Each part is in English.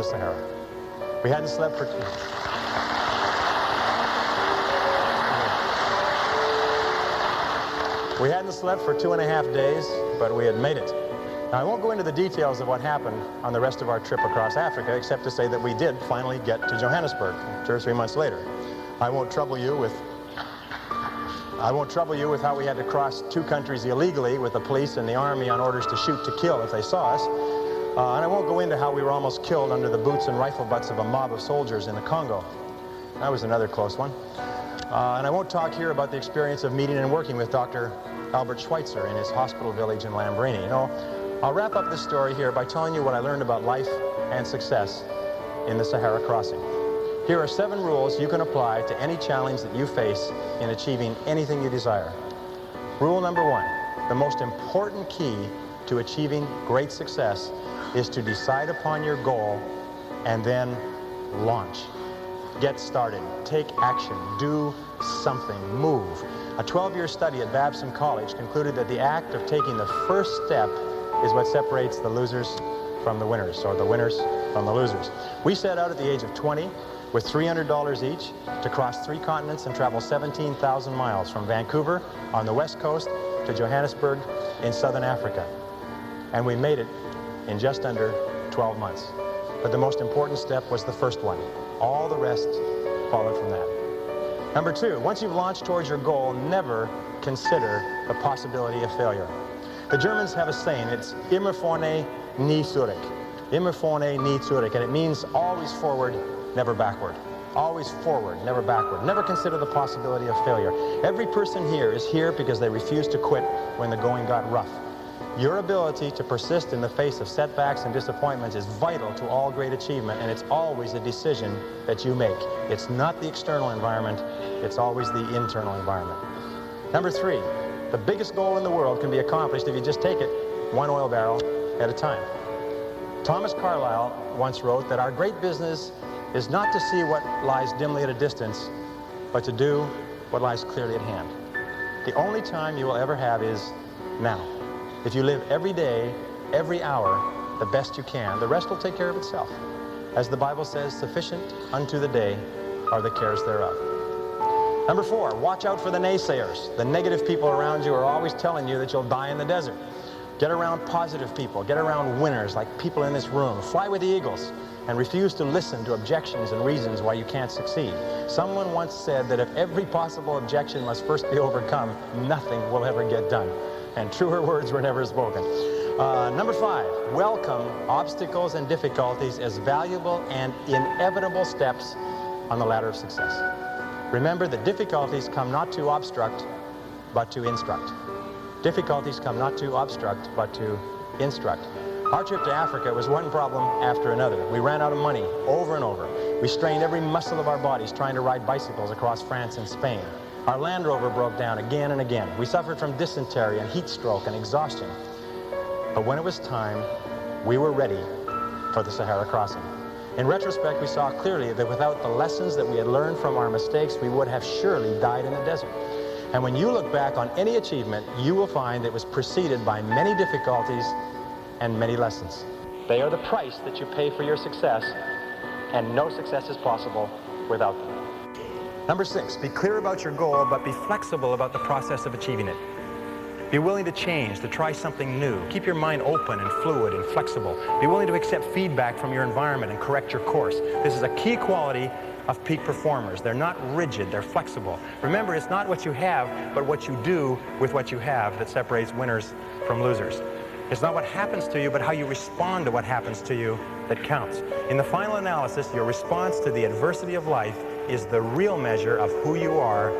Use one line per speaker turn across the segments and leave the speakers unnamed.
the Sahara. We hadn't slept for... We hadn't slept for 2.5 days, but we had made it. Now, I won't go into the details of what happened on the rest of our trip across Africa, except to say that we did finally get to Johannesburg 2 or 3 months later. I won't trouble you with how we had to cross 2 countries illegally with the police and the army on orders to shoot to kill if they saw us. And I won't go into how we were almost killed under the boots and rifle butts of a mob of soldiers in the Congo. That was another close one. And I won't talk here about the experience of meeting and working with Dr. Albert Schweitzer in his hospital village in Lambrini. You know, I'll wrap up this story here by telling you what I learned about life and success in the Sahara crossing. Here are 7 rules you can apply to any challenge that you face in achieving anything you desire. Rule number 1, the most important key to achieving great success is to decide upon your goal and then launch. Get started, take action, do something, move. A 12-year study at Babson College concluded that the act of taking the first step is what separates the losers from the winners, or the winners from the losers. We set out at the age of 20 with $300 each to cross 3 continents and travel 17,000 miles from Vancouver on the west coast to Johannesburg in southern Africa. And we made it in just under 12 months. But the most important step was the first one. All the rest followed from that. Number 2, once you've launched towards your goal, never consider the possibility of failure. The Germans have a saying, it's immer vorne, nie zurück. Immer vorne, nie zurück, and it means always forward, never backward. Always forward, never backward. Never consider the possibility of failure. Every person here is here because they refused to quit when the going got rough. Your ability to persist in the face of setbacks and disappointments is vital to all great achievement, and it's always a decision that you make. It's not the external environment, it's always the internal environment. Number 3, the biggest goal in the world can be accomplished if you just take it 1 oil barrel at a time. Thomas Carlyle once wrote that our great business is not to see what lies dimly at a distance, but to do what lies clearly at hand. The only time you will ever have is now. If you live every day, every hour, the best you can, the rest will take care of itself. As the Bible says, sufficient unto the day are the cares thereof. Number 4, watch out for the naysayers. The negative people around you are always telling you that you'll die in the desert. Get around positive people. Get around winners like people in this room. Fly with the eagles and refuse to listen to objections and reasons why you can't succeed. Someone once said that if every possible objection must first be overcome, nothing will ever get done. And truer words were never spoken. Number 5, welcome obstacles and difficulties as valuable and inevitable steps on the ladder of success. Remember that difficulties come not to obstruct, but to instruct. Difficulties come not to obstruct, but to instruct. Our trip to Africa was one problem after another. We ran out of money over and over. We strained every muscle of our bodies trying to ride bicycles across France and Spain. Our Land Rover broke down again and again. We suffered from dysentery and heat stroke and exhaustion. But when it was time, we were ready for the Sahara crossing. In retrospect, we saw clearly that without the lessons that we had learned from our mistakes, we would have surely died in the desert. And when you look back on any achievement, you will find it was preceded by many difficulties and many lessons. They are the price that you pay for your success, and no success is possible without them. Number 6, be clear about your goal, but be flexible about the process of achieving it. Be willing to change, to try something new. Keep your mind open and fluid and flexible. Be willing to accept feedback from your environment and correct your course. This is a key quality of peak performers. They're not rigid, they're flexible. Remember, it's not what you have, but what you do with what you have that separates winners from losers. It's not what happens to you, but how you respond to what happens to you that counts. In the final analysis, your response to the adversity of life is the real measure of who you are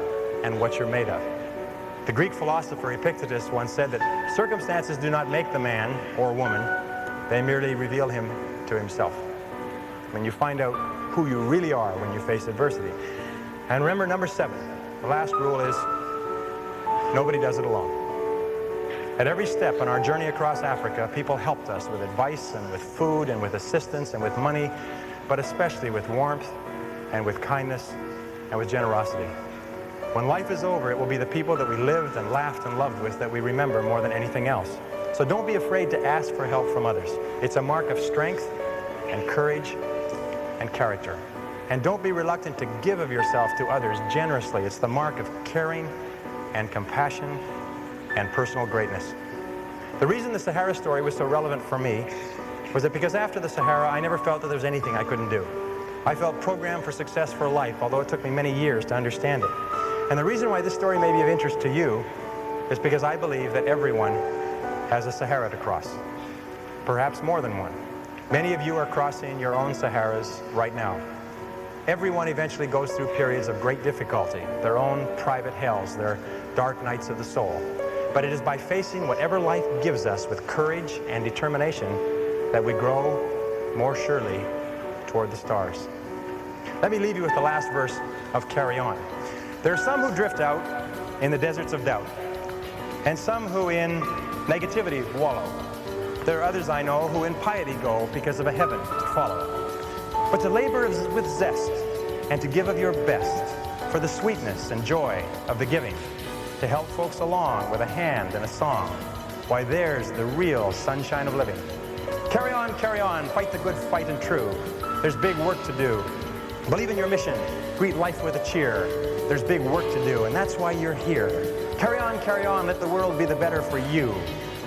and what you're made of. The Greek philosopher Epictetus once said that circumstances do not make the man or woman, they merely reveal him to himself. When you find out who you really are when you face adversity. And remember, number 7, the last rule is nobody does it alone. At every step on our journey across Africa, people helped us with advice and with food and with assistance and with money, but especially with warmth and with kindness and with generosity. When life is over, it will be the people that we lived and laughed and loved with that we remember more than anything else. So don't be afraid to ask for help from others. It's a mark of strength and courage and character. And don't be reluctant to give of yourself to others generously. It's the mark of caring and compassion and personal greatness. The reason the Sahara story was so relevant for me was that because after the Sahara, I never felt that there was anything I couldn't do. I felt programmed for success for life, although it took me many years to understand it. And the reason why this story may be of interest to you is because I believe that everyone has a Sahara to cross, perhaps more than one. Many of you are crossing your own Saharas right now. Everyone eventually goes through periods of great difficulty, their own private hells, their dark nights of the soul. But it is by facing whatever life gives us with courage and determination that we grow more surely toward the stars. Let me leave you with the last verse of Carry On. There are some who drift out in the deserts of doubt, and some who in negativity wallow. There are others I know who in piety go because of a heaven to follow. But to labor with zest and to give of your best for the sweetness and joy of the giving, to help folks along with a hand and a song, why there's the real sunshine of living. Carry on, fight the good fight and true. There's big work to do. Believe in your mission, greet life with a cheer. There's big work to do, and that's why you're here. Carry on, let the world be the better for you.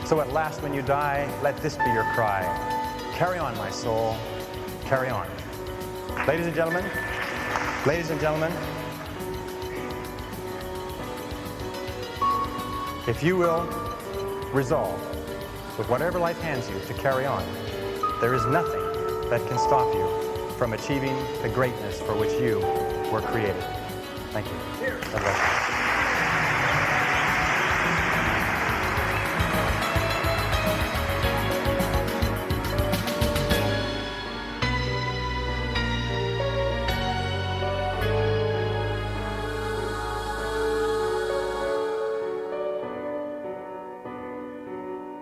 So at last when you die, let this be your cry. Carry on, my soul, carry on. Ladies and gentlemen, if you will resolve, with whatever life hands you, to carry on, there is nothing that can stop you from achieving the greatness for which you were created. Thank you. God bless you.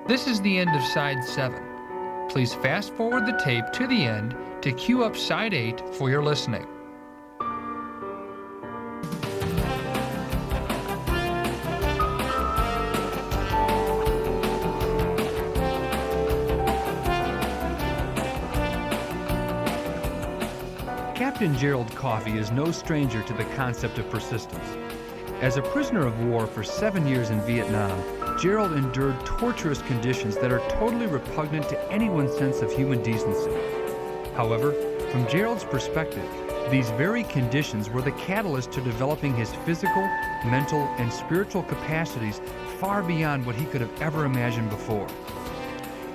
This is the end of side 7. Please fast forward the tape to the end to cue up side 8 for your listening. Captain Gerald Coffey is no stranger to the concept of persistence. As a prisoner of war for 7 years in Vietnam, Gerald endured torturous conditions that are totally repugnant to anyone's sense of human decency. However, from Gerald's perspective, these very conditions were the catalyst to developing his physical, mental, and spiritual capacities far beyond what he could have ever imagined before.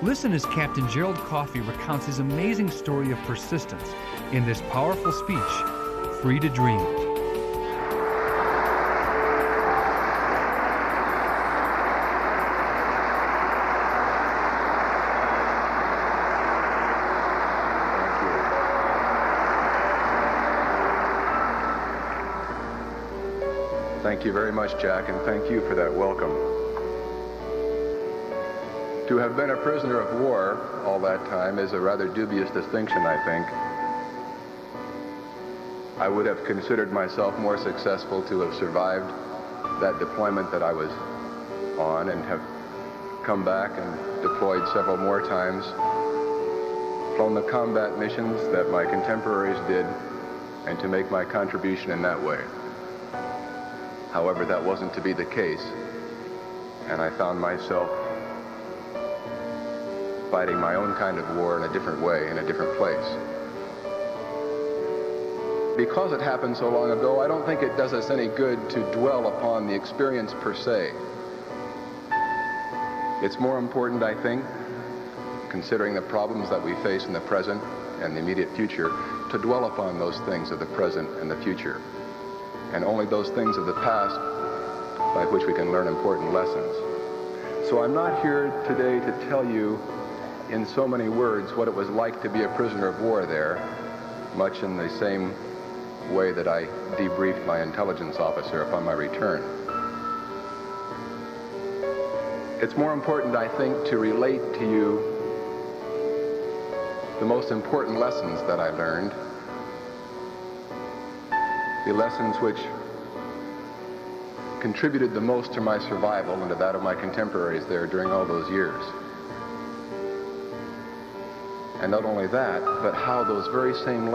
Listen as Captain Gerald Coffey recounts his amazing story of persistence in this powerful speech, Free to Dream.
Thank you very much, Jack, and thank you for that welcome. To have been a prisoner of war all that time is a rather dubious distinction, I think. I would have considered myself more successful to have survived that deployment that I was on and have come back and deployed several more times, flown the combat missions that my contemporaries did, and to make my contribution in that way. However, that wasn't to be the case, and I found myself fighting my own kind of war in a different way, in a different place. Because it happened so long ago, I don't think it does us any good to dwell upon the experience per se. It's more important, I think, considering the problems that we face in the present and the immediate future, to dwell upon those things of the present and the future, and only those things of the past by which we can learn important lessons. So I'm not here today to tell you in so many words what it was like to be a prisoner of war there, much in the same way that I debriefed my intelligence officer upon my return. It's more important, I think, to relate to you the most important lessons that I learned, the lessons which contributed the most to my survival and to that of my contemporaries there during all those years. And not only that, but how those very same lessons